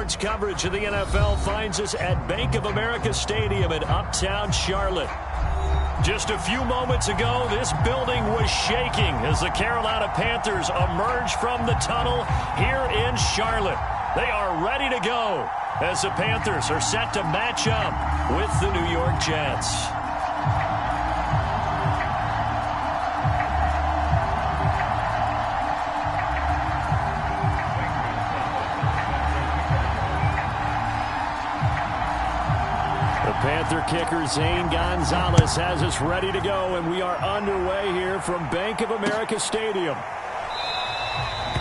Sports coverage of the NFL finds us at Bank of America Stadium in Uptown Charlotte. Just a few moments ago, this building was shaking as the Carolina Panthers emerged from the tunnel here in Charlotte. They are ready to go as the Panthers are set to match up with the New York Jets. Panther kicker Zane Gonzalez has us ready to go, and we are underway here from Bank of America Stadium.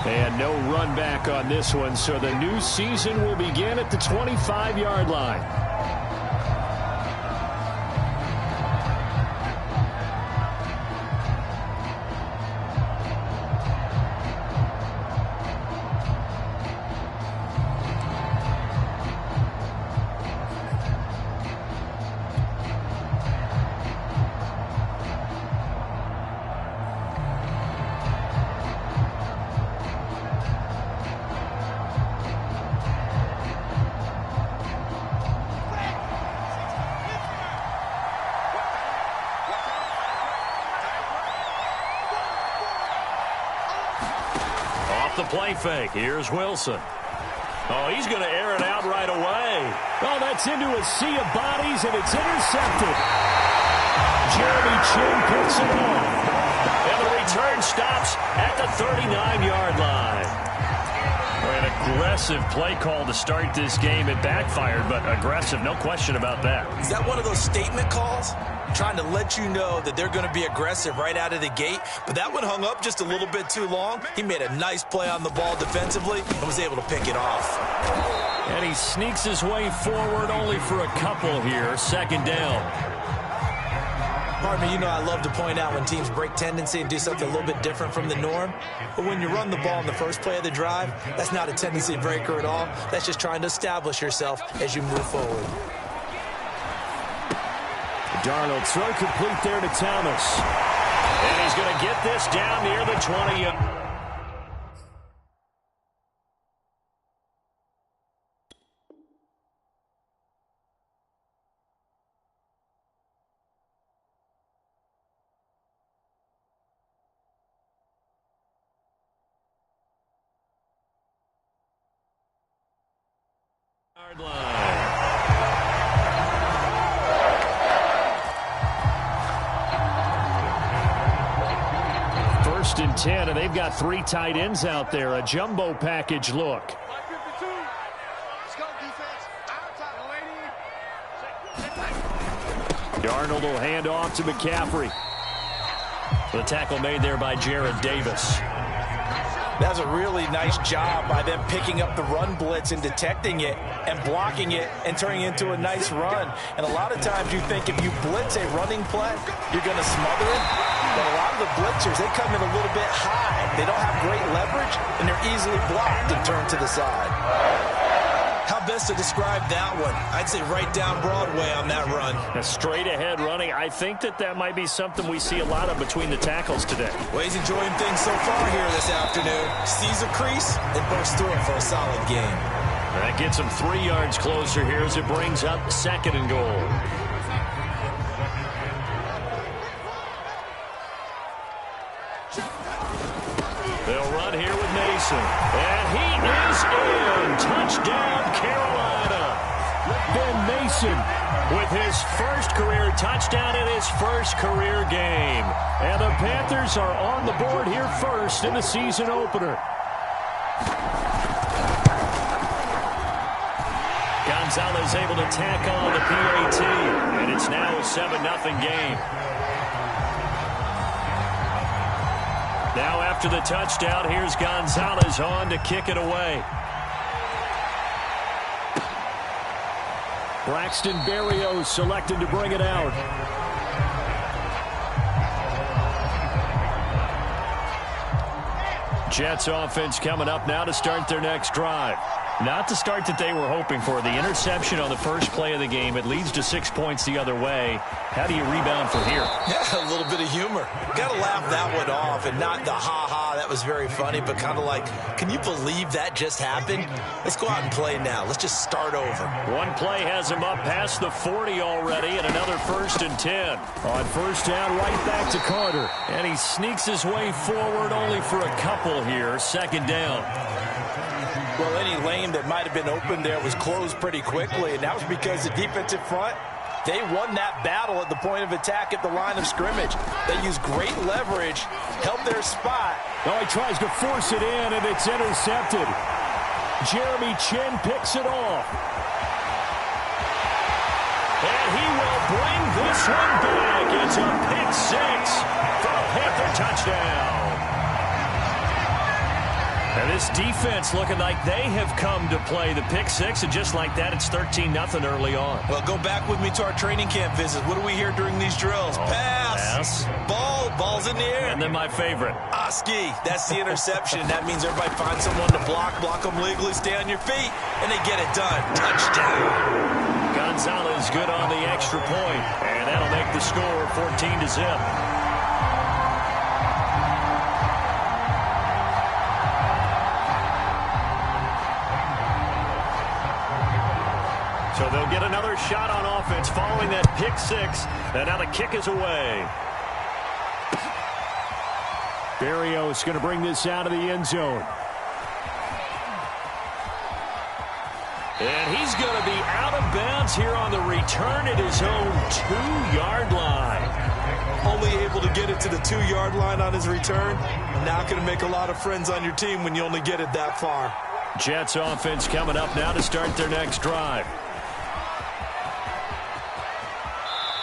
And no run back on this one, so the new season will begin at the 25-yard line. The play fake. Here's Wilson. Oh, he's going to air it out right away. Oh, that's into a sea of bodies, and it's intercepted. Jeremy Chin picks it off. And the return stops at the 39-yard line. An aggressive play call to start this game. It backfired, but aggressive, no question about that. Is that one of those statement calls? Trying to let you know that they're going to be aggressive right out of the gate, but that one hung up just a little bit too long. He made a nice play on the ball defensively and was able to pick it off. And he sneaks his way forward only for a couple here. Second down. Pardon me, you know I love to point out when teams break tendency and do something a little bit different from the norm. But when you run the ball in the first play of the drive, that's not a tendency breaker at all. That's just trying to establish yourself as you move forward. Darnold throw complete there to Thomas. And he's going to get this down near the 20. Yard line. First and 10, and they've got three tight ends out there. A jumbo package look. Darnold will hand off to McCaffrey. The tackle made there by Jared Davis. That's a really nice job by them picking up the run blitz and detecting it and blocking it and turning it into a nice run. And a lot of times you think if you blitz a running play, you're going to smother it. But a lot of the blitzers, they come in a little bit high. They don't have great leverage, and they're easily blocked and turned to the side. How best to describe that one? I'd say right down Broadway on that run. A straight ahead running. I think that might be something we see a lot of between the tackles today. Well, he's enjoying things so far here this afternoon. Sees a crease and bursts through it for a solid game. That gets him 3 yards closer here as it brings up second and goal. They'll run here with Mason. And he is in. Touchdown, Carolina. Ben Mason with his first career touchdown in his first career game. And the Panthers are on the board here first in the season opener. Gonzalez able to tack on the PAT. And it's now a 7-0 game. Now after the touchdown, here's Gonzalez on to kick it away. Braxton Berrios selected to bring it out. Jets offense coming up now to start their next drive. Not the start that they were hoping for. The interception on the first play of the game. It leads to 6 points the other way. How do you rebound from here? Yeah, a little bit of humor. Got to laugh that one off, and not the ha-ha, that was very funny, but kind of like, can you believe that just happened? Let's go out and play now. Let's just start over. One play has him up past the 40 already, and another 1st and 10. On first down, right back to Carter. And he sneaks his way forward only for a couple here. 2nd down. Well, any lane that might have been open there was closed pretty quickly, and that was because the defensive front, they won that battle at the point of attack at the line of scrimmage. They used great leverage, held their spot. Oh, he tries to force it in, and it's intercepted. Jeremy Chin picks it off. And he will bring this one back. It's a pick 6 for a Panther touchdown. And this defense looking like they have come to play the pick 6, and just like that, it's 13-0 early on. Well, go back with me to our training camp visit. What do we hear during these drills? Pass. Ball's in the air. And then my favorite. Ski. That's the interception. That means everybody finds someone to block them legally, stay on your feet, and they get it done. Touchdown. Gonzalez good on the extra point, and that'll make the score 14-0. So they'll get another shot on offense following that pick 6. And now the kick is away. Berrios going to bring this out of the end zone. And he's going to be out of bounds here on the return at his own 2-yard line. Only able to get it to the 2-yard line on his return. Not going to make a lot of friends on your team when you only get it that far. Jets offense coming up now to start their next drive.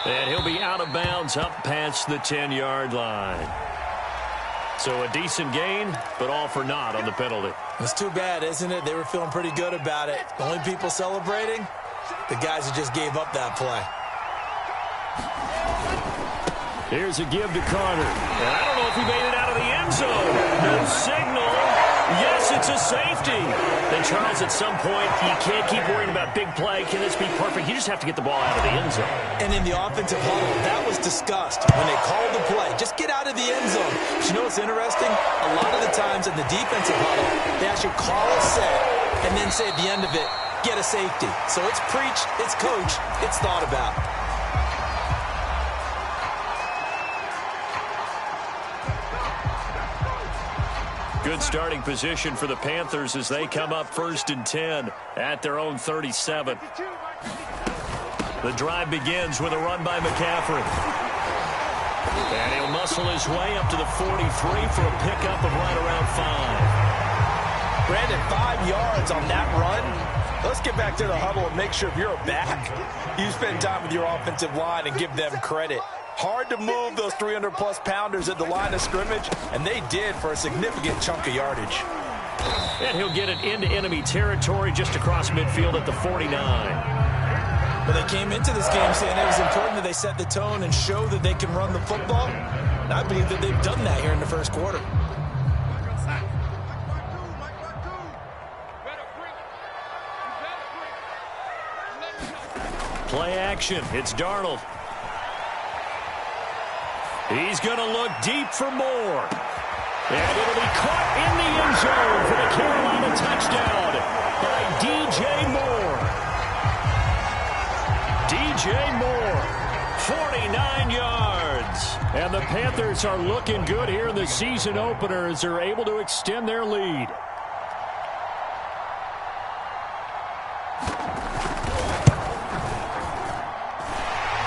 And he'll be out of bounds up past the 10-yard line. So a decent gain, but all for naught on the penalty. It's too bad, isn't it? They were feeling pretty good about it. The only people celebrating, the guys who just gave up that play. Here's a give to Carter. And I don't know if he made it out of the end zone. No signal. Yes, it's a safety. Then, Charles, at some point, you can't keep worrying about big play. Can this be perfect? You just have to get the ball out of the end zone. And in the offensive huddle, that was discussed when they called the play. Just get out of the end zone. But you know what's interesting? A lot of the times in the defensive huddle, they actually call a set and then say at the end of it, get a safety. So it's preached, it's coached, it's thought about. Good starting position for the Panthers as they come up 1st and 10 at their own 37. The drive begins with a run by McCaffrey. And he'll muscle his way up to the 43 for a pickup of right around 5. Brandon, 5 yards on that run. Let's get back to the huddle and make sure if you're a back, you spend time with your offensive line and give them credit. Hard to move those 300-plus pounders at the line of scrimmage, and they did for a significant chunk of yardage. And he'll get it into enemy territory just across midfield at the 49. Well, they came into this game saying it was important that they set the tone and show that they can run the football. And I believe that they've done that here in the first quarter. Play action. It's Darnold. He's going to look deep for more. And it'll be caught in the end zone for the Carolina touchdown by DJ Moore. DJ Moore, 49 yards. And the Panthers are looking good here in the season opener as they're able to extend their lead.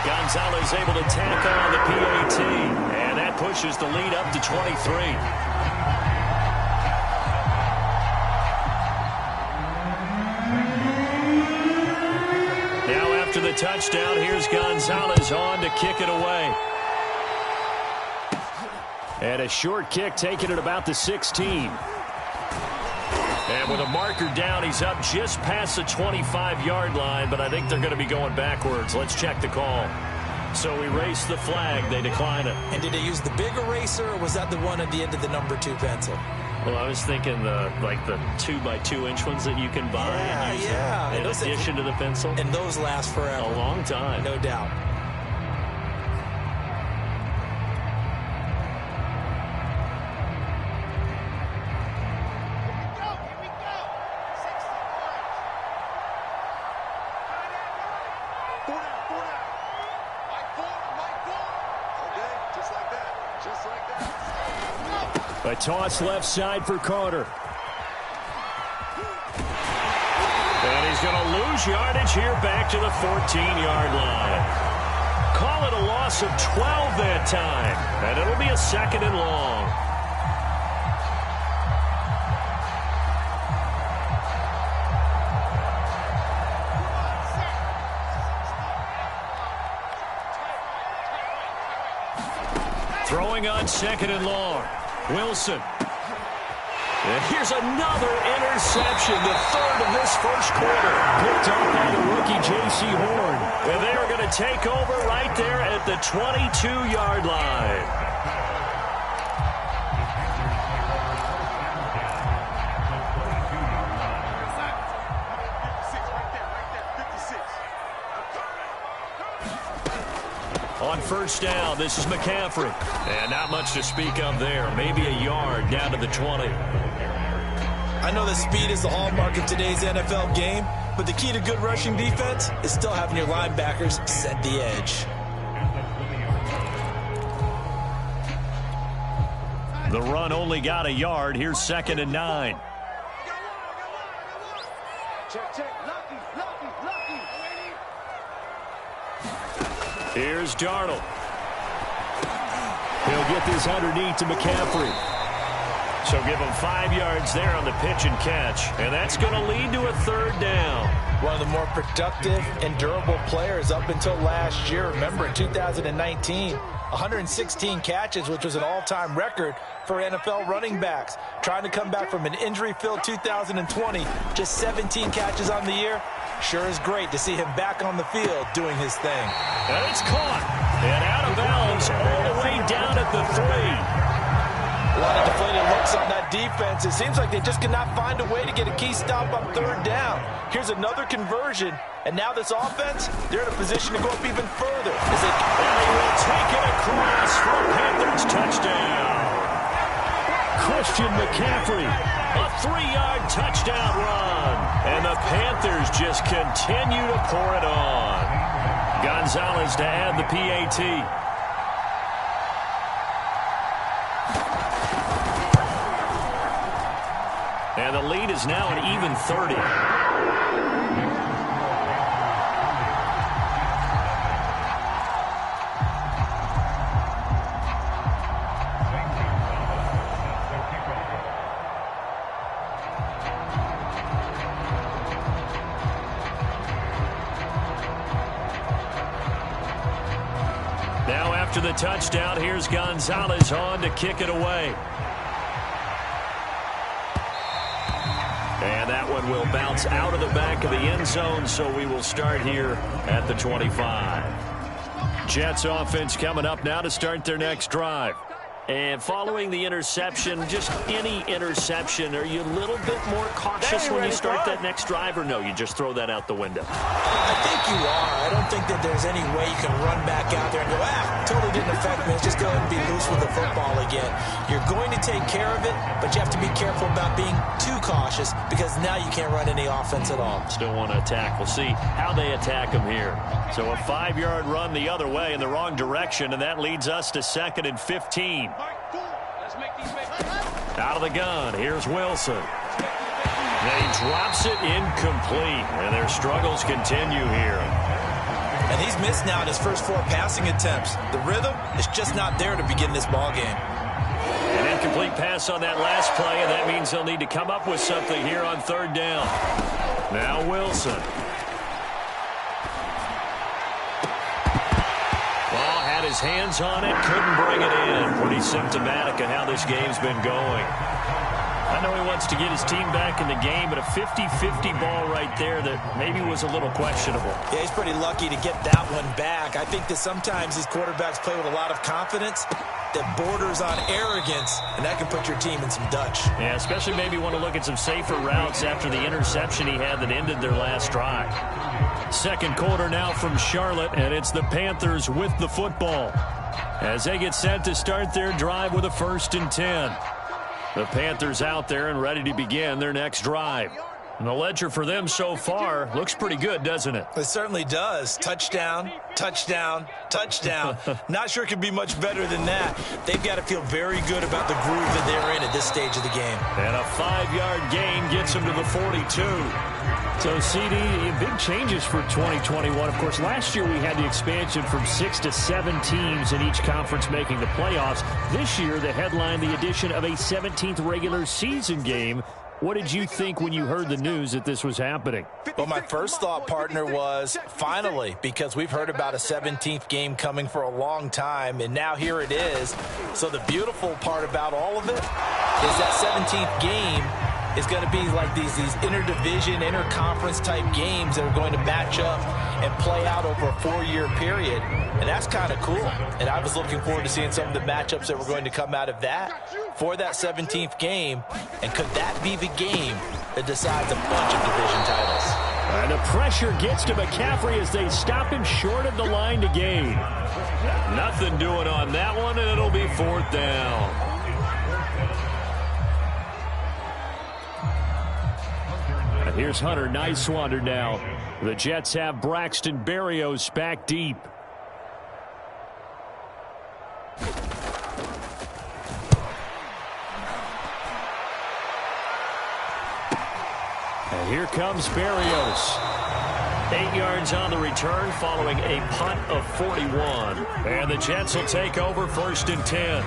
Gonzalez able to tack on the PAT, and that pushes the lead up to 23. Now after the touchdown, here's Gonzalez on to kick it away. And a short kick taken at about the 16. And with a marker down, he's up just past the 25-yard line, but I think they're going to be going backwards. Let's check the call. So erase the flag. They decline it. And did they use the big eraser, or was that the one at the end of the number 2 pencil? Well, I was thinking the 2x2-inch ones that you can buy and use in addition to the pencil. And those last forever. A long time. No doubt. A toss left side for Carter. And he's going to lose yardage here back to the 14-yard line. Call it a loss of 12 that time. And it'll be a 2nd and long. Throwing on 2nd and long. Wilson. And here's another interception, the 3rd of this first quarter. Picked up by the rookie J.C. Horn. And they are going to take over right there at the 22-yard line. On first down, this is McCaffrey. And not much to speak of there. Maybe a yard down to the 20. I know that speed is the hallmark of today's NFL game, but the key to good rushing defense is still having your linebackers set the edge. The run only got a yard. Here's 2nd and 9. Here's Darnold. He'll get this underneath to McCaffrey. So give him 5 yards there on the pitch and catch. And that's going to lead to a 3rd down. One of the more productive and durable players up until last year. Remember, in 2019, 116 catches, which was an all-time record for NFL running backs. Trying to come back from an injury-filled 2020, just 17 catches on the year. Sure is great to see him back on the field doing his thing. And it's caught. And out of bounds all the way down at the 3. A lot of deflated looks on that defense. It seems like they just cannot find a way to get a key stop on 3rd down. Here's another conversion. And now this offense, they're in a position to go up even further. And they will take it across for a Panthers touchdown. Christian McCaffrey, a 3-yard touchdown run. And the Panthers just continue to pour it on. Gonzalez to add the PAT. And the lead is now an even 30. Now after the touchdown, here's Gonzalez on to kick it away. And that one will bounce out of the back of the end zone, so we will start here at the 25. Jets offense coming up now to start their next drive. And following the interception, just any interception, are you a little bit more cautious when you start that next drive, or no, you just throw that out the window? I think you are. I don't think that there's any way you can run back out there and go, totally didn't affect me. Let's just go ahead and be loose with the football again. You're going to take care of it, but you have to be careful about being too cautious because now you can't run any offense at all. Still want to attack. We'll see how they attack them here. So a 5-yard run the other way in the wrong direction, and that leads us to 2nd and 15. Out of the gun, here's Wilson. And he drops it incomplete, and their struggles continue here. And he's missed now in his first 4 passing attempts. The rhythm is just not there to begin this ball game. An incomplete pass on that last play, and that means they'll need to come up with something here on 3rd down. Now Wilson. His hands on it, couldn't bring it in. Pretty symptomatic of how this game's been going. I know he wants to get his team back in the game, but a 50-50 ball right there that maybe was a little questionable. Yeah, he's pretty lucky to get that one back. I think that sometimes these quarterbacks play with a lot of confidence, that borders on arrogance, and that can put your team in some Dutch. Yeah, especially maybe want to look at some safer routes after the interception he had that ended their last drive. Second quarter now from Charlotte, and it's the Panthers with the football as they get set to start their drive with a 1st and 10. The Panthers out there and ready to begin their next drive. And the ledger for them so far looks pretty good, doesn't it? It certainly does. Touchdown, touchdown, touchdown. Not sure it could be much better than that. They've got to feel very good about the groove that they're in at this stage of the game. And a 5-yard gain gets them to the 42. So, CD, big changes for 2021. Of course, last year we had the expansion from 6 to 7 teams in each conference making the playoffs. This year, the headline, the addition of a 17th regular season game. What did you think when you heard the news that this was happening? Well, my first thought, partner, was finally, because we've heard about a 17th game coming for a long time, and now here it is. So the beautiful part about all of it is that 17th game is going to be like these interdivision, interconference type games that are going to match up and play out over a 4-year period. And that's kind of cool. And I was looking forward to seeing some of the matchups that were going to come out of that for that 17th game. And could that be the game that decides a bunch of division titles? And the pressure gets to McCaffrey as they stop him short of the line to gain. Nothing doing on that one, and it'll be 4th down. And here's Hunter Nicewander now. The Jets have Braxton Berrios back deep. And here comes Berrios. 8 yards on the return following a punt of 41. And the Jets will take over 1st and 10.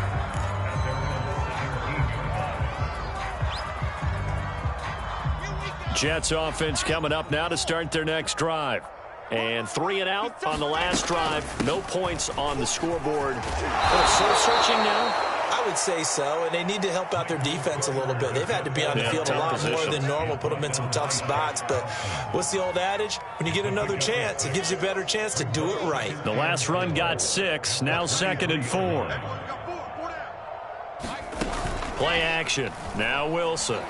Jets offense coming up now to start their next drive. And 3 and out on the last drive. No points on the scoreboard. Soul searching now? I would say so, and they need to help out their defense a little bit. They've had to be on the field a lot more than normal, put them in some tough spots. But what's the old adage? When you get another chance, it gives you a better chance to do it right. The last run got 6, now 2nd and 4. Play action. Now Wilson.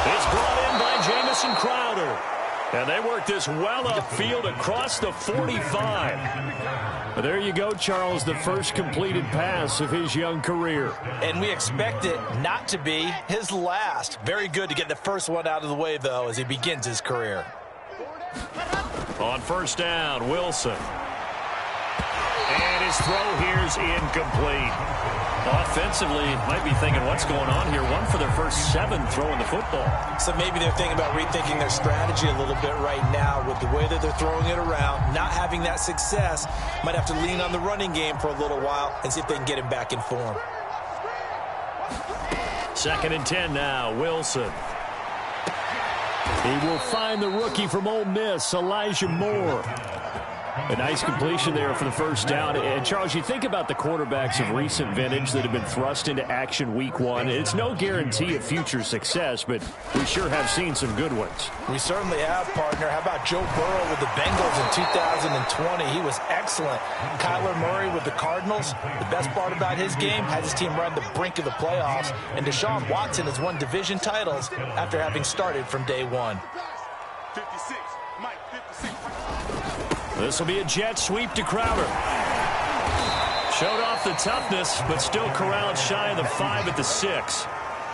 It's brought in by Jamison Crowder. And they work this well upfield across the 45. There you go, Charles, the first completed pass of his young career. And we expect it not to be his last. Very good to get the first one out of the way, though, as he begins his career. On 1st down, Wilson. And his throw here's incomplete. Offensively, might be thinking, what's going on here? 1 for their first 7 throwing the football. So maybe they're thinking about rethinking their strategy a little bit right now with the way that they're throwing it around, not having that success. Might have to lean on the running game for a little while and see if they can get him back in form. 2nd and 10 now, Wilson. He will find the rookie from Ole Miss, Elijah Moore. A nice completion there for the first down. And, Charles, you think about the quarterbacks of recent vintage that have been thrust into action week 1. It's no guarantee of future success, but we sure have seen some good ones. We certainly have, partner. How about Joe Burrow with the Bengals in 2020? He was excellent. Kyler Murray with the Cardinals. The best part about his game, had his team right on the brink of the playoffs. And Deshaun Watson has won division titles after having started from day 1. 56, Mike, 56. This will be a jet sweep to Crowder. Showed off the toughness, but still corralled shy of the 5 at the 6.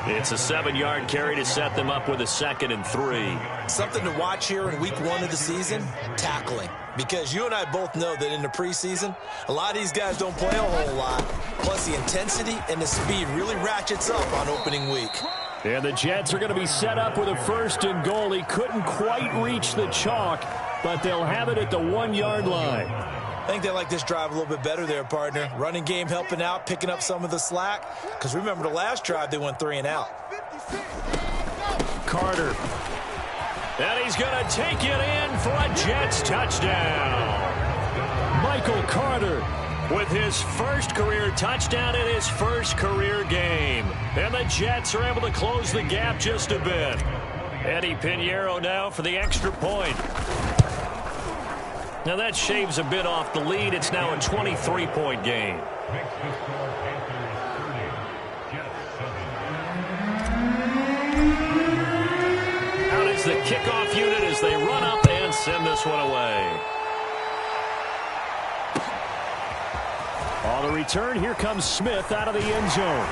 It's a 7-yard carry to set them up with a 2nd and 3. Something to watch here in week 1 of the season, tackling. Because you and I both know that in the preseason, a lot of these guys don't play a whole lot. Plus the intensity and the speed really ratchets up on opening week. And the Jets are going to be set up with a 1st and goal. He couldn't quite reach the chalk, but they'll have it at the 1-yard line. I think they like this drive a little bit better there, partner. Running game helping out, picking up some of the slack. Because remember the last drive, they went 3 and out. Carter. And he's going to take it in for a Jets touchdown. Michael Carter with his first career touchdown in his first career game. And the Jets are able to close the gap just a bit. Eddie Pinheiro now for the extra point. Now that shaves a bit off the lead. It's now a 23-point game. Out is the kickoff unit as they run up and send this one away. On the return, here comes Smith out of the end zone.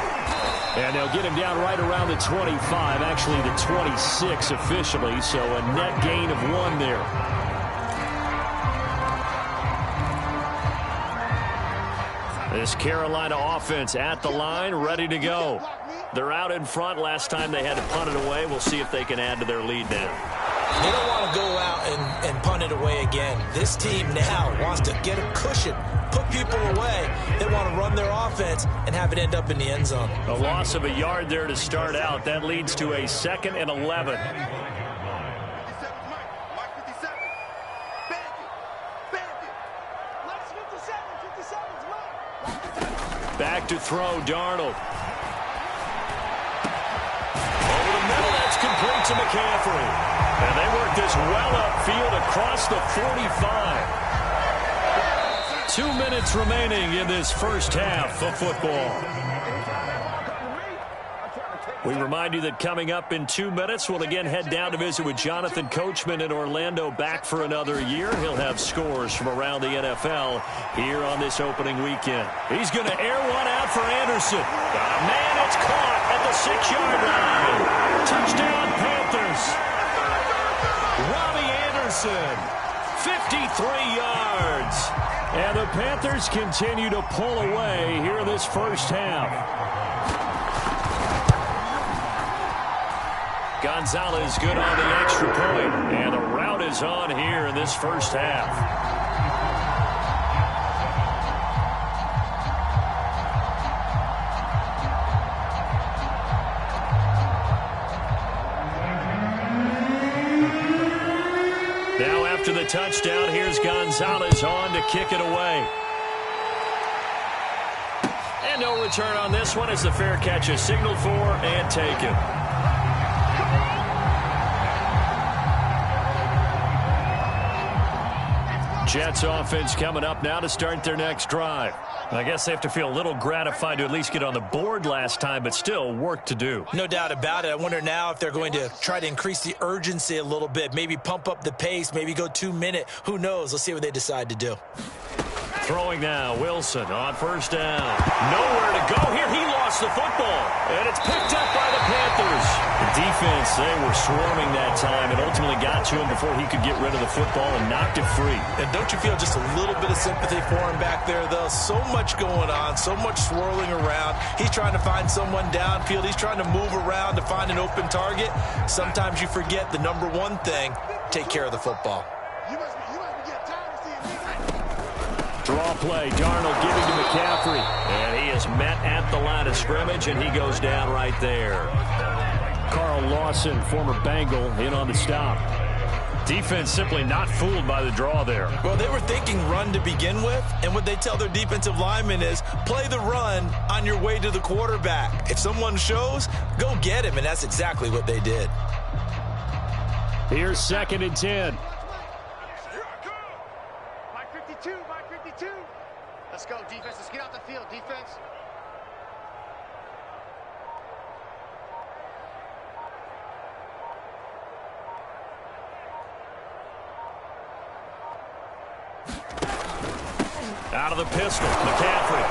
And they'll get him down right around the 25, actually the 26 officially, so a net gain of 1 there. This Carolina offense at the line, ready to go. They're out in front. Last time they had to punt it away. We'll see if they can add to their lead now. They don't want to go out and punt it away again. This team now wants to get a cushion, put people away. They want to run their offense and have it end up in the end zone. A loss of a yard there to start out. That leads to a 2nd and 11. Back to throw, Darnold. Over the middle, that's complete to McCaffrey. And they work this well upfield across the 45. 2 minutes remaining in this first half of football. We remind you that coming up in 2 minutes, we'll again head down to visit with Jonathan Coachman in Orlando, back for another year. He'll have scores from around the NFL here on this opening weekend. He's going to air one out for Anderson. Man, it's caught at the 6-yard line. Touchdown, Panthers. Robbie Anderson, 53 yards. And the Panthers continue to pull away here in this first half. Gonzalez good on the extra point, and the route is on here in this first half. Now after the touchdown, here's Gonzalez on to kick it away. And no return on this one as the fair catch is signaled for and taken. Jets offense coming up now to start their next drive. I guess they have to feel a little gratified to at least get on the board last time, but still work to do. No doubt about it. I wonder now if they're going to try to increase the urgency a little bit, maybe pump up the pace, maybe go 2 minute. Who knows? Let's see what they decide to do. Throwing now, Wilson on first down. Nowhere to go here. He lost the football, and it's picked up by the Panthers. The defense, they were swarming that time and ultimately got to him before he could get rid of the football and knocked it free. And don't you feel just a little bit of sympathy for him back there, though? So much going on, so much swirling around. He's trying to find someone downfield. He's trying to move around to find an open target. Sometimes you forget the number one thing, take care of the football. Draw play, Darnold giving to McCaffrey. And he is met at the line of scrimmage, and he goes down right there. Carl Lawson, former Bengal, in on the stop. Defense simply not fooled by the draw there. Well, they were thinking run to begin with, and what they tell their defensive linemen is play the run on your way to the quarterback. If someone shows, go get him, and that's exactly what they did. Here's 2nd and 10. Let's go, defense. Let's get out the field, defense. Out of the pistol, McCaffrey.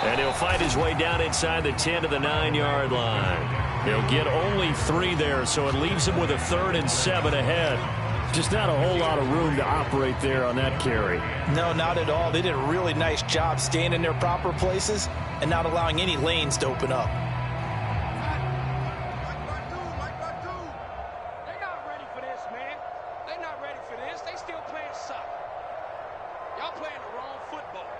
And he'll find his way down inside the 10 to the 9-yard line. He'll get only 3 there, so it leaves him with a 3rd and 7 ahead. Just not a whole lot of room to operate there on that carry. No, not at all. They did a really nice job staying in their proper places and not allowing any lanes to open up. They're not ready for this, man. They're not ready for this. They still playing soccer. Y'all playing the wrong football.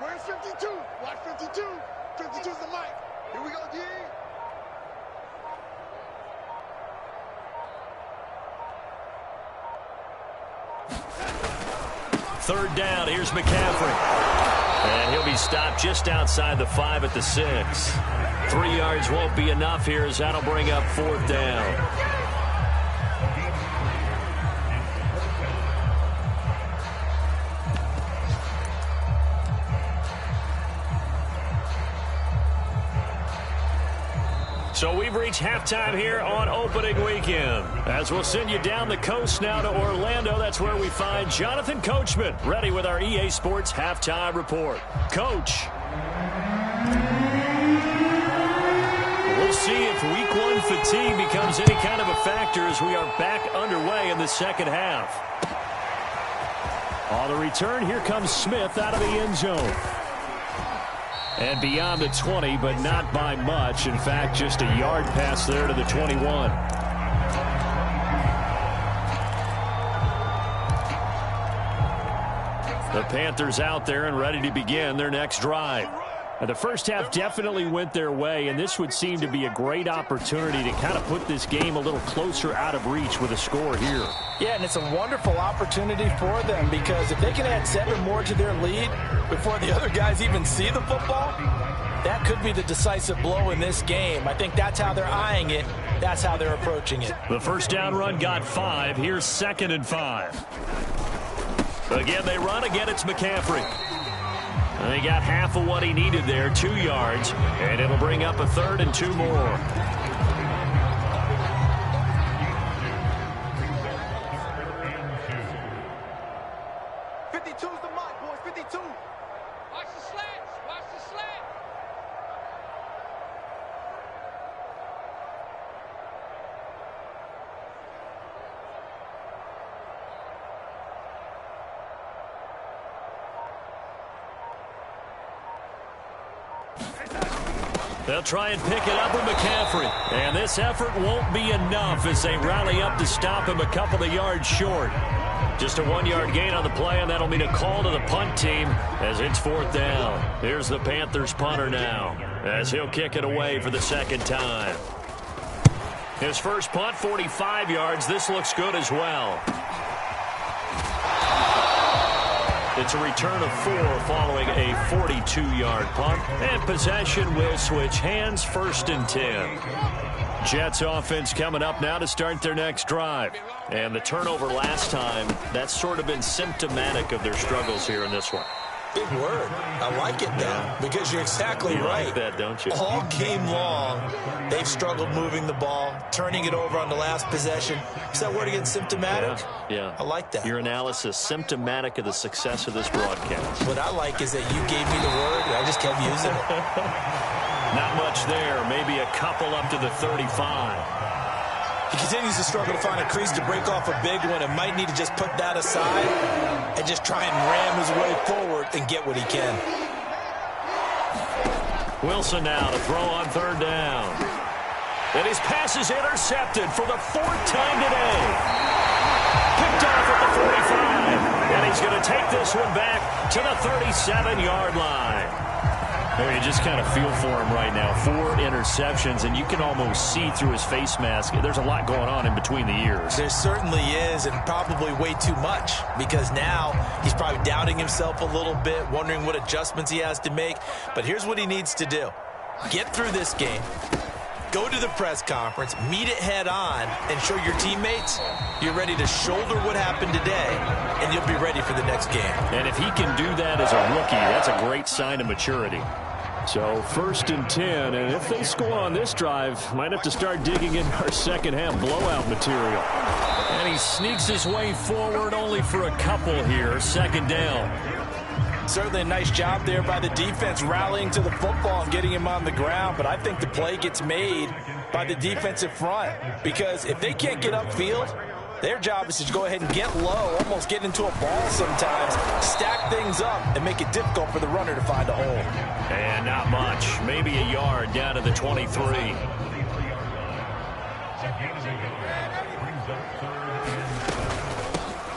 Where's 52? Watch 52. 52's the mic. Here we go, D. Third down, here's McCaffrey. And he'll be stopped just outside the 5 at the 6. 3 yards won't be enough here as that'll bring up 4th down. So we've reached halftime here on opening weekend. As we'll send you down the coast now to Orlando, that's where we find Jonathan Coachman, ready with our EA Sports halftime report. Coach. We'll see if week one fatigue becomes any kind of a factor as we are back underway in the second half. On the return, here comes Smith out of the end zone. And beyond the 20, but not by much. In fact, just a yard pass there to the 21. The Panthers out there and ready to begin their next drive. Now, the first half definitely went their way, and this would seem to be a great opportunity to kind of put this game a little closer out of reach with a score here. Yeah, and it's a wonderful opportunity for them because if they can add 7 more to their lead before the other guys even see the football, that could be the decisive blow in this game. I think that's how they're eyeing it. That's how they're approaching it. The first down run got 5. Here's 2nd and 5. Again, they run. Again, it's McCaffrey. And he got half of what he needed there, 2 yards, and it'll bring up a 3rd and 2 more. They'll try and pick it up with McCaffrey. And this effort won't be enough as they rally up to stop him a couple of yards short. Just a 1-yard gain on the play, and that'll mean a call to the punt team as it's 4th down. Here's the Panthers punter now as he'll kick it away for the 2nd time. His first punt, 45 yards. This looks good as well. It's a return of 4 following a 42-yard punt. And possession will switch hands, 1st and 10. Jets offense coming up now to start their next drive. And the turnover last time, that's sort of been symptomatic of their struggles here in this one. Big word. I like it now because you're exactly right. You like that, don't you? All game long, they've struggled moving the ball, turning it over on the last possession. Is that word again, symptomatic? Yeah. I like that. Your analysis, symptomatic of the success of this broadcast. What I like is that you gave me the word, and I just kept using it. Not much there. Maybe a couple up to the 35. He continues to struggle to find a crease to break off a big one and might need to just put that aside and just try and ram his way forward and get what he can. Wilson now to throw on 3rd down. And his pass is intercepted for the 4th time today. Picked off at the 45. And he's going to take this one back to the 37-yard line. I mean, you just kind of feel for him right now. 4 interceptions, and you can almost see through his face mask. There's a lot going on in between the ears. There certainly is, and probably way too much, because now he's probably doubting himself a little bit, wondering what adjustments he has to make. But here's what he needs to do. Get through this game. Go to the press conference, meet it head on, and show your teammates you're ready to shoulder what happened today, and you'll be ready for the next game. And if he can do that as a rookie, that's a great sign of maturity. So 1st and 10, and if they score on this drive, might have to start digging in our second half blowout material. And he sneaks his way forward only for a couple here. 2nd down. Certainly a nice job there by the defense rallying to the football and getting him on the ground, but I think the play gets made by the defensive front because if they can't get upfield, their job is to go ahead and get low, almost get into a ball sometimes, stack things up, and make it difficult for the runner to find a hole. And not much. Maybe a yard down to the 23.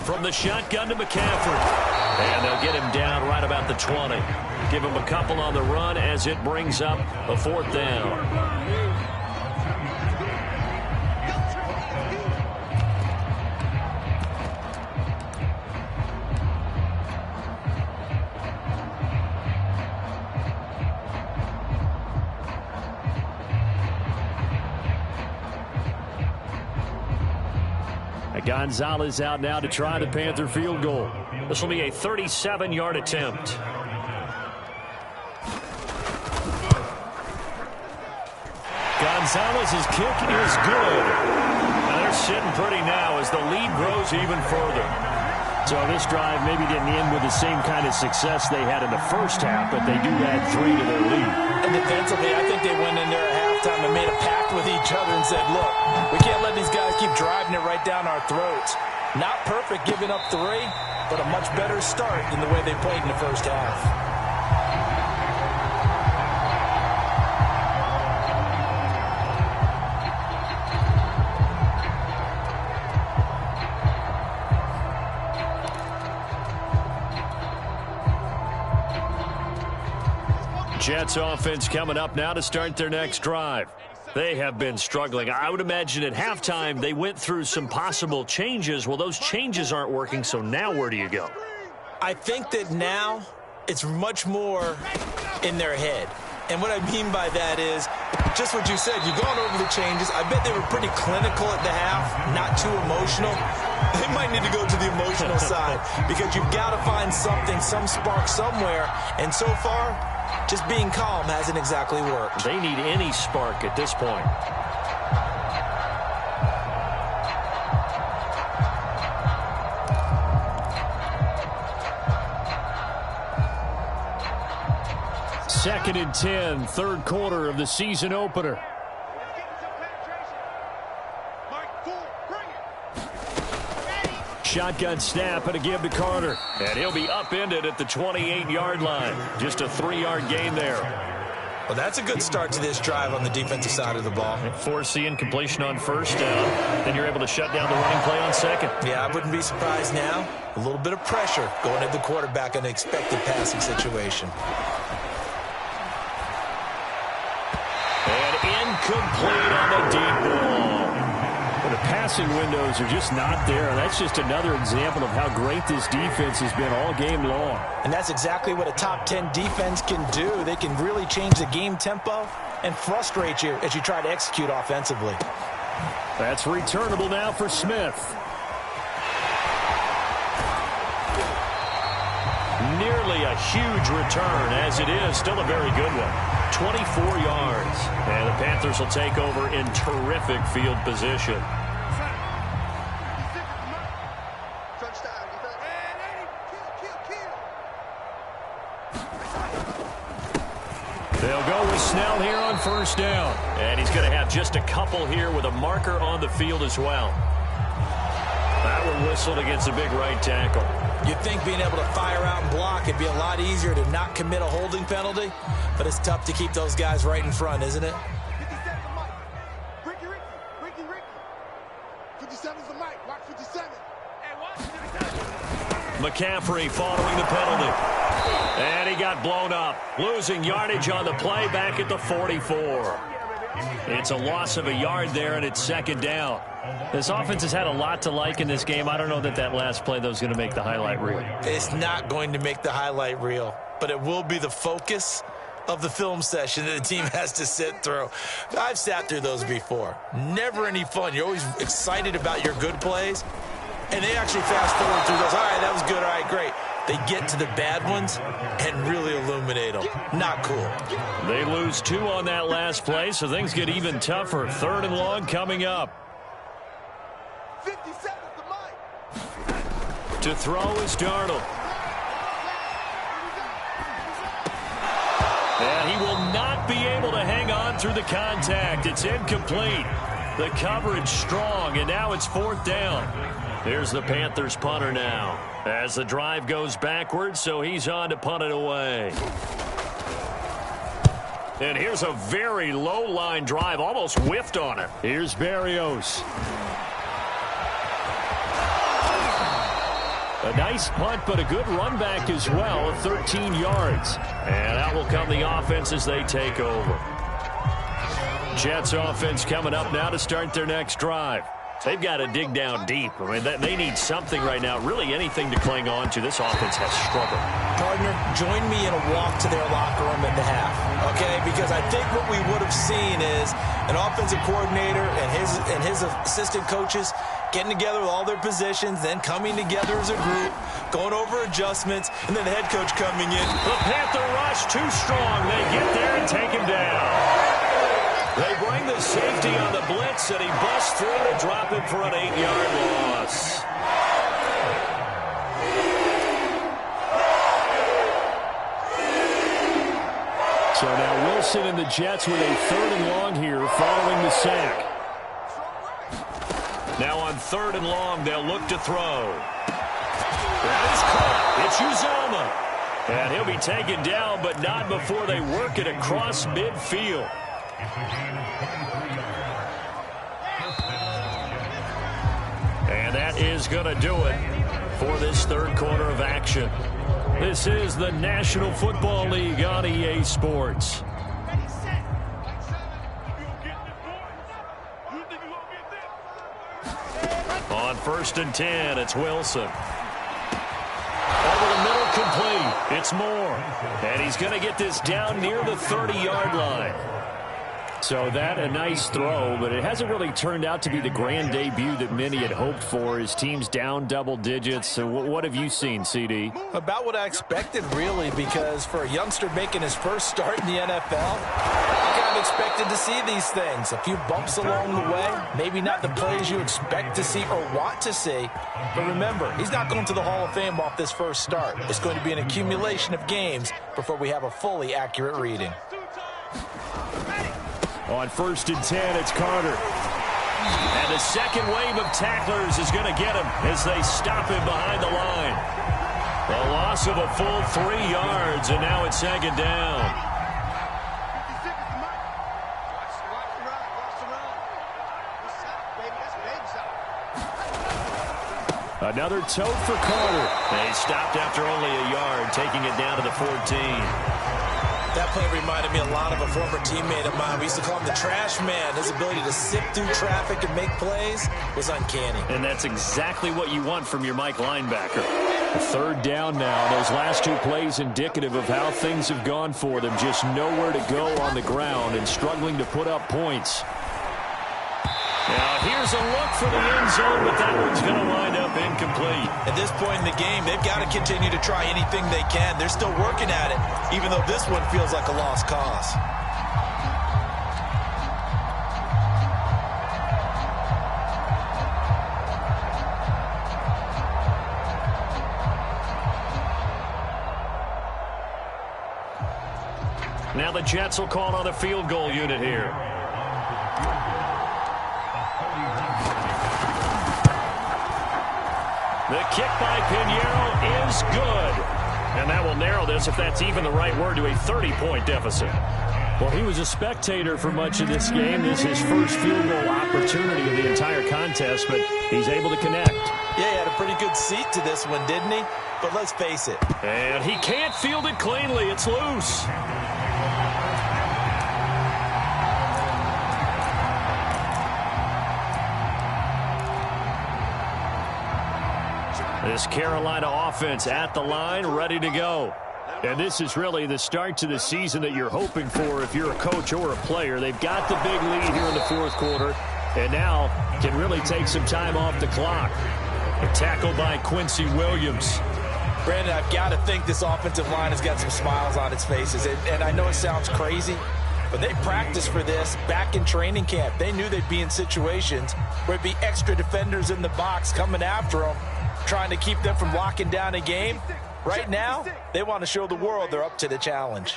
From the shotgun to McCaffrey. And they'll get him down right about the 20. Give him a couple on the run as it brings up a 4th down. Gonzalez out now to try the Panther field goal. This will be a 37-yard attempt. Gonzalez's kick is good. Now they're sitting pretty now as the lead grows even further. So this drive maybe didn't end with the same kind of success they had in the first half, but they do add 3 to their lead. And defensively, I think they went in there at halftime and made a pact with each other and said, look, we can't let these guys keep driving it right down our throats. Not perfect giving up 3, but a much better start than the way they played in the first half. Jets offense coming up now to start their next drive. They have been struggling. I would imagine at halftime they went through some possible changes. Well, those changes aren't working, so now where do you go? I think that now it's much more in their head. And what I mean by that is just what you said. You've gone over the changes. I bet they were pretty clinical at the half, not too emotional. They might need to go to the emotional side because you've got to find something, some spark somewhere. And so far, just being calm hasn't exactly worked. They need any spark at this point. Second and 10, third quarter of the season opener. Shotgun snap and a give to Carter. And he'll be upended at the 28-yard line. Just a 3-yard gain there. Well, that's a good start to this drive on the defensive side of the ball. Force the incompletion on first down. Then you're able to shut down the running play on second. Yeah, I wouldn't be surprised now. A little bit of pressure going at the quarterback in an expected passing situation. And incomplete on the deep ball. The passing windows are just not there. That's just another example of how great this defense has been all game long. And that's exactly what a top 10 defense can do. They can really change the game tempo and frustrate you as you try to execute offensively. That's returnable now for Smith. Nearly a huge return, as it is still a very good one. 24 yards. And the Panthers will take over in terrific field position. They'll go with Snell here on first down. And he's going to have just a couple here with a marker on the field as well. That one whistled against a big right tackle. You'd think being able to fire out and block it'd be a lot easier to not commit a holding penalty, but it's tough to keep those guys right in front, isn't it? 57's the mic. Watch 57. McCaffrey following the penalty. And he got blown up. Losing yardage on the play back at the 44. It's a loss of a yard there, and it's second down. This offense has had a lot to like in this game. I don't know that that last play, though, is going to make the highlight reel. It's not going to make the highlight reel, but it will be the focus of the film session that the team has to sit through. I've sat through those before. Never any fun. You're always excited about your good plays, and they actually fast forward through those. All right, that was good. All right, great. They get to the bad ones and really illuminate them. Not cool. They lose 2 on that last play, so things get even tougher. Third and long coming up. 57's the mic. To throw is Darnold. And he will not be able to hang on through the contact. It's incomplete. The coverage strong, and now it's fourth down. Here's the Panthers punter now. As the drive goes backwards, so he's on to punt it away. And here's a very low-line drive, almost whiffed on it. Here's Berrios. A nice punt, but a good run back as well of 13 yards. And out will come the offense as they take over. Jets offense coming up now to start their next drive. They've got to dig down deep. I mean, they need something right now, really anything to cling on to. This offense has struggled. Partner, join me in a walk to their locker room at the half, okay? Because I think what we would have seen is an offensive coordinator and his assistant coaches getting together with all their positions, then coming together as a group, going over adjustments, and then the head coach coming in. The Panther rush too strong. They get there and take him down. They bring the safety on the blitz, and he busts through to drop him for an 8-yard loss. So now Wilson and the Jets with a 3rd and long here following the sack. Now on 3rd and long, they'll look to throw. That is caught. It's Uzomah. And he'll be taken down, but not before they work it across midfield. And that is going to do it for this 3rd quarter of action. This is the National Football League on EA Sports. On 1st and 10, it's Wilson. Over the middle, complete. It's Moore. And he's going to get this down near the 30-yard line. So that a nice throw, but it hasn't really turned out to be the grand debut that many had hoped for. His team's down double digits. So what have you seen, CD? About what I expected, really, because for a youngster making his first start in the NFL, I kind of expected to see these things. A few bumps along the way, maybe not the plays you expect to see or want to see. But remember, he's not going to the Hall of Fame off this first start. It's going to be an accumulation of games before we have a fully accurate reading. On 1st and 10, it's Carter. And the second wave of tacklers is going to get him as they stop him behind the line. A loss of a full 3 yards, and now it's 2nd down. Another tote for Carter. And he stopped after only a yard, taking it down to the 14. That play reminded me a lot of a former teammate of mine. We used to call him the trash man. His ability to sift through traffic and make plays was uncanny. And that's exactly what you want from your Mike linebacker. 3rd down now. Those last 2 plays indicative of how things have gone for them. Just nowhere to go on the ground and struggling to put up points. Now here's a look for the end zone, but that one's going to wind up incomplete. At this point in the game, they've got to continue to try anything they can. They're still working at it, even though this one feels like a lost cause. Now the Jets will call on a field goal unit here. The kick by Pinheiro is good. And that will narrow this, if that's even the right word, to a 30-point deficit. Well, he was a spectator for much of this game. This is his first field goal opportunity of the entire contest, but he's able to connect. Yeah, he had a pretty good seat to this one, didn't he? But let's face it. And he can't field it cleanly. It's loose. This Carolina offense at the line, ready to go. And this is really the start to the season that you're hoping for if you're a coach or a player. They've got the big lead here in the 4th quarter, and now can really take some time off the clock. A tackle by Quincy Williams. Brandon, I've got to think this offensive line has got some smiles on its faces. And I know it sounds crazy, but they practiced for this back in training camp. They knew they'd be in situations where it'd be extra defenders in the box coming after them, trying to keep them from locking down a game. Right now, they want to show the world they're up to the challenge.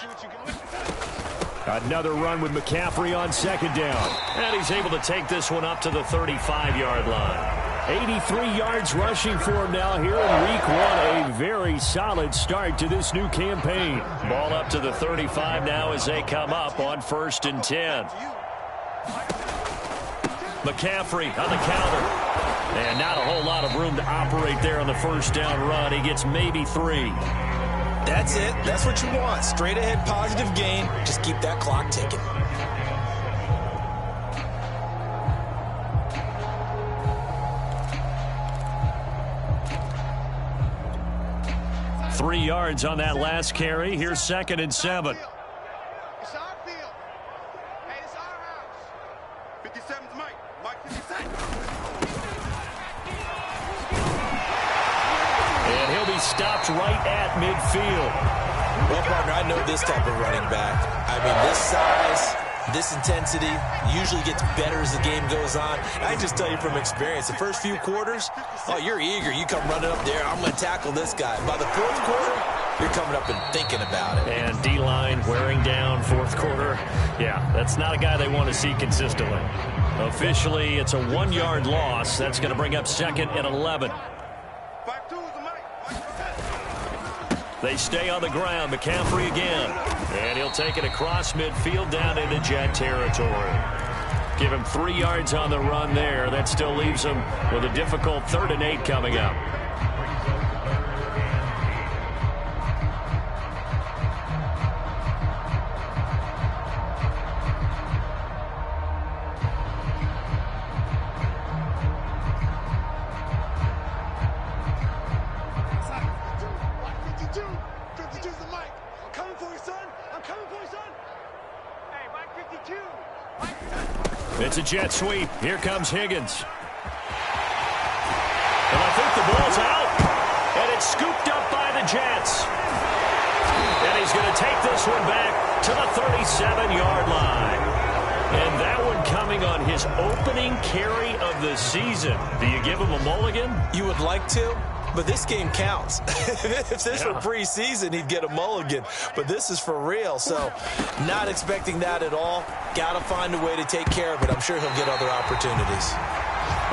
Another run with McCaffrey on 2nd down. And he's able to take this one up to the 35-yard line. 83 yards rushing for him now here in Week 1. A very solid start to this new campaign. Ball up to the 35 now as they come up on 1st and 10. McCaffrey on the counter. And not a whole lot of room to operate there on the 1st down run. He gets maybe 3. That's it. That's what you want. Straight ahead positive gain. Just keep that clock ticking. Three yards on that last carry. Here's 2nd and 7. It's our field. Hey, it's our house. 57's Mike. Mike 57. And he'll be stopped right at midfield. Well, partner, I know this type of running back. I mean, this size, This intensity usually gets better as the game goes on. I can just tell you from experience, the first few quarters, oh, you're eager. You come running up there, I'm going to tackle this guy. By the fourth quarter, you're coming up and thinking about it. And D-line wearing down fourth quarter. Yeah, that's not a guy they want to see consistently. Officially, it's a 1-yard loss. That's going to bring up second and 11. 5-2 is the mic. They stay on the ground. McCaffrey again. And he'll take it across midfield down into Jet territory. Give him 3 yards on the run there. That still leaves him with a difficult 3rd and 8 coming up. It's a jet sweep. Here comes Higgins. And I think the ball's out. And it's scooped up by the Jets. And he's going to take this one back to the 37-yard line. And that one coming on his opening carry of the season. Do you give him a mulligan? You would like to, but this game counts. If this were preseason, he'd get a mulligan. But this is for real, so not expecting that at all. Got to find a way to take care of it. I'm sure he'll get other opportunities.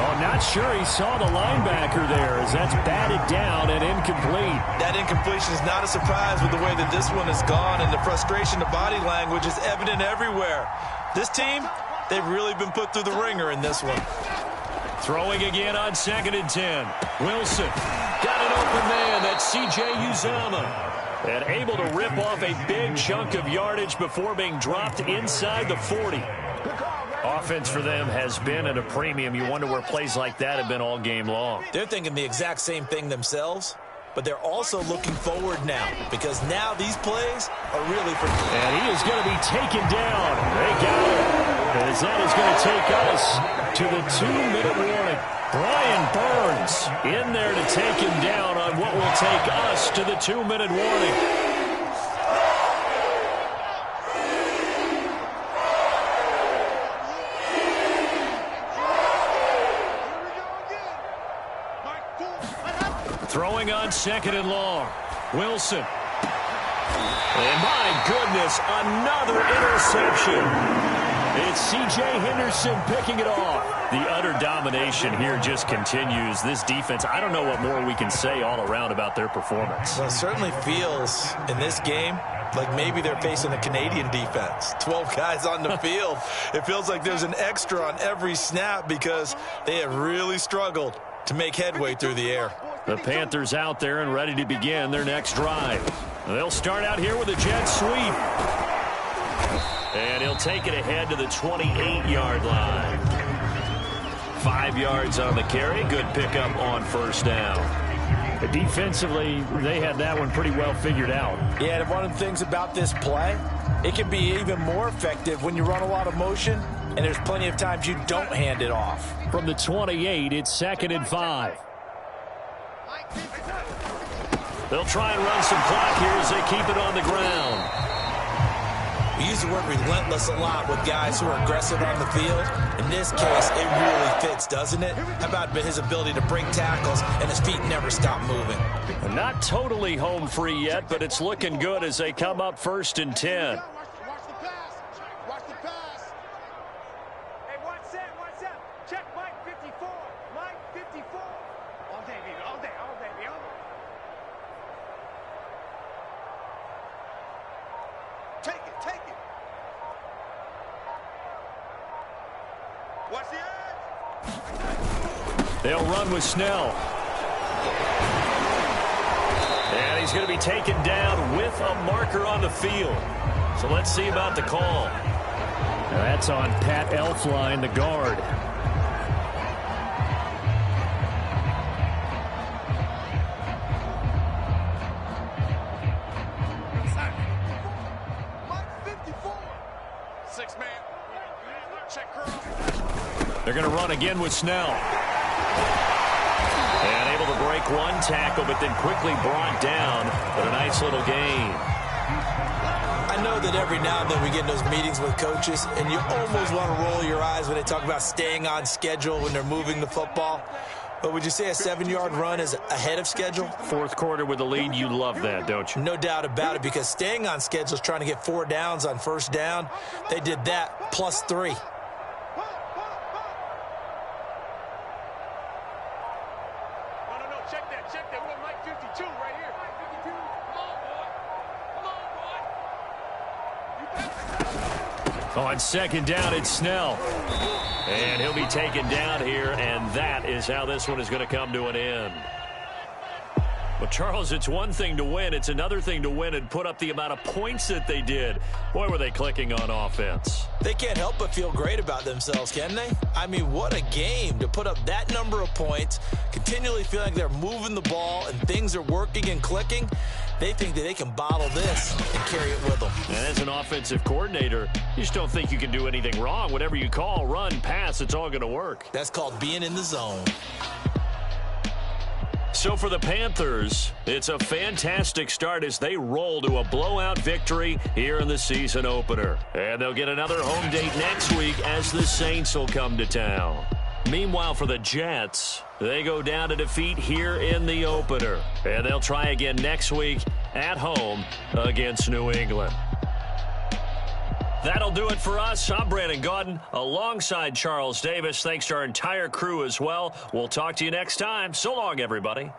Oh, not sure he saw the linebacker there as that's batted down and incomplete. That incompletion is not a surprise with the way that this one has gone, and the frustration, the body language is evident everywhere. This team, they've really been put through the ringer in this one. Throwing again on 2nd and 10. Wilson got an open man. That's C.J. Uzomah. And able to rip off a big chunk of yardage before being dropped inside the 40. Offense for them has been at a premium. You wonder where plays like that have been all game long. They're thinking the exact same thing themselves, but they're also looking forward now because now these plays are really for... And he is going to be taken down. They got him. As that is going to take us to the 2-minute warning. Brian Burns in there to take him down on what will take us to the 2-minute warning. Throwing on 2nd and long. Wilson. And my goodness, another interception. It's C.J. Henderson picking it off. The utter domination here just continues. This defense, I don't know what more we can say all around about their performance. Well, it certainly feels in this game like maybe they're facing a Canadian defense. 12 guys on the field. It feels like there's an extra on every snap because they have really struggled to make headway through the air. The Panthers out there and ready to begin their next drive. They'll start out here with a jet sweep. And he'll take it ahead to the 28-yard line. 5 yards on the carry. Good pickup on 1st down. Defensively, they had that one pretty well figured out. Yeah, and one of the things about this play, it can be even more effective when you run a lot of motion, and there's plenty of times you don't hand it off. From the 28, it's 2nd and 5. They'll try and run some clock here as they keep it on the ground. We use the word relentless a lot with guys who are aggressive on the field. In this case, it really fits, doesn't it? How about his ability to break tackles and his feet never stop moving? Not totally home free yet, but it's looking good as they come up 1st and 10. Watch the pass. Watch the pass. Hey, watch that. Check Mike 54. Mike 54. All day, baby. All day, baby. Take it. Watch the edge. They'll run with Snell. And he's going to be taken down with a marker on the field. So let's see about the call. Now that's on Pat Elflein, the guard. They're going to run again with Snell. And able to break one tackle, but then quickly brought down. But a nice little gain. I know that every now and then we get in those meetings with coaches, and you almost want to roll your eyes when they talk about staying on schedule when they're moving the football. But would you say a 7-yard run is ahead of schedule? Fourth quarter with the lead, you love that, don't you? No doubt about it, because staying on schedule is trying to get 4 downs on first down. They did that plus 3. On second down, it's Snell. And he'll be taken down here, and that is how this one is going to come to an end. Well, Charles, it's one thing to win. It's another thing to win and put up the amount of points that they did. Boy, were they clicking on offense. They can't help but feel great about themselves, can they? I mean, what a game to put up that number of points, continually feeling like they're moving the ball and things are working and clicking. They think that they can bottle this and carry it with them. And as an offensive coordinator, you just don't think you can do anything wrong. Whatever you call, run, pass, it's all going to work. That's called being in the zone. So for the Panthers, it's a fantastic start as they roll to a blowout victory here in the season opener. And they'll get another home date next week as the Saints will come to town. Meanwhile, for the Jets, they go down to defeat here in the opener. And they'll try again next week at home against New England. That'll do it for us. I'm Brandon Gaudin alongside Charles Davis. Thanks to our entire crew as well. We'll talk to you next time. So long, everybody.